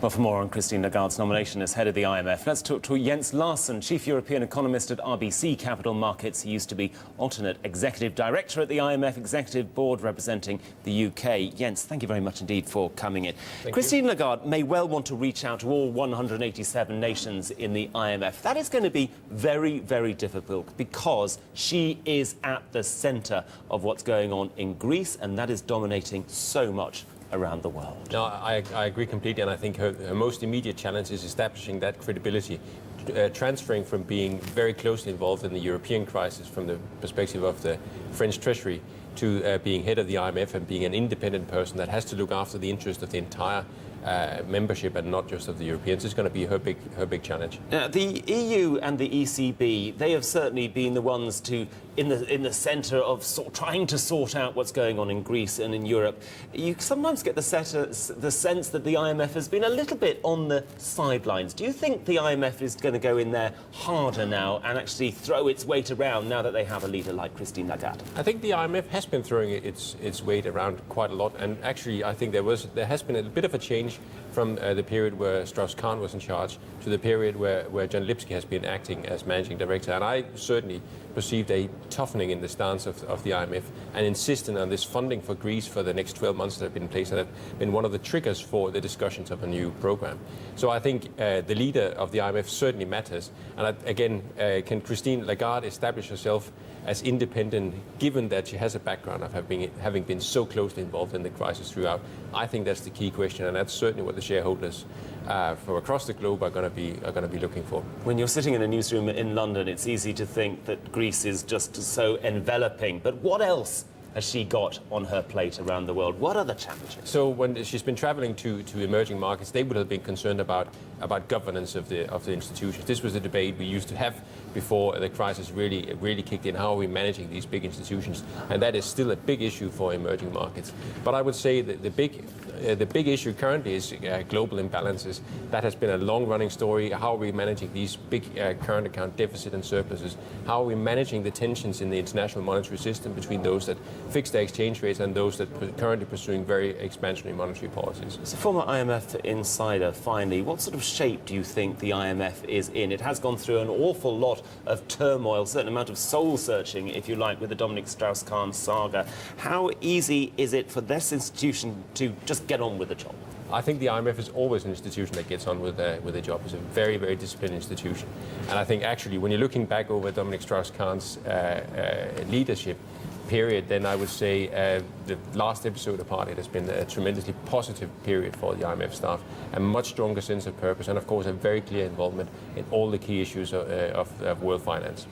Well, for more on Christine Lagarde's nomination as head of the IMF, let's talk to Jens Larsen, Chief European Economist at RBC Capital Markets. He used to be alternate executive director at the IMF Executive Board representing the UK. Jens, thank you very much indeed for coming in. Christine Lagarde may well want to reach out to all 187 nations in the IMF. That is going to be very, very difficult because she is at the centre of what's going on in Greece, and that is dominating so much around the world. No, I agree completely, and I think her most immediate challenge is establishing that credibility, transferring from being very closely involved in the European crisis from the perspective of the French Treasury to being head of the IMF and being an independent person that has to look after the interest of the entire membership and not just of the Europeans. Is going to be her big challenge. The EU and the ECB, they have certainly been the ones to in the centre of trying to sort out what's going on in Greece and in Europe. You sometimes get the sense that the IMF has been a little bit on the sidelines. Do you think the IMF is going to go in there harder now and actually throw its weight around now that they have a leader like Christine Lagarde? I think the IMF has been throwing its weight around quite a lot, and actually I think there has been a bit of a change from the period where Strauss-Kahn was in charge to the period where John Lipsky has been acting as managing director. And I certainly perceived a toughening in the stance of the IMF and insisting on this funding for Greece for the next 12 months that have been in place, and have been one of the triggers for the discussions of a new program. So I think the leader of the IMF certainly matters. And again, can Christine Lagarde establish herself as independent, given that she has a background of having been so closely involved in the crisis throughout? I think that's the key question, and that's certainly what the shareholders from across the globe are going to be looking for. When you're sitting in a newsroom in London, it's easy to think that Greece is just so enveloping. But what else has she got on her plate around the world? What are the challenges? So when she's been travelling to emerging markets, they would have been concerned about governance of the institutions. This was the debate we used to have before the crisis really kicked in. How are we managing these big institutions? And that is still a big issue for emerging markets. But I would say that the big issue currently is global imbalances. That has been a long-running story. How are we managing these big current account deficit and surpluses? How are we managing the tensions in the international monetary system between those that fix their exchange rates and those that are currently pursuing very expansionary monetary policies? As a former IMF insider, finally, what sort of shape do you think the IMF is in? It has gone through an awful lot of turmoil, a certain amount of soul-searching, if you like, with the Dominic Strauss-Kahn saga. How easy is it for this institution to just get on with the job? I think the IMF is always an institution that gets on with the job. It's a very, very disciplined institution. And I think actually when you're looking back over Dominic Strauss-Kahn's leadership period, then I would say the last episode apart, it has been a tremendously positive period for the IMF staff, a much stronger sense of purpose, and of course a very clear involvement in all the key issues of world finance.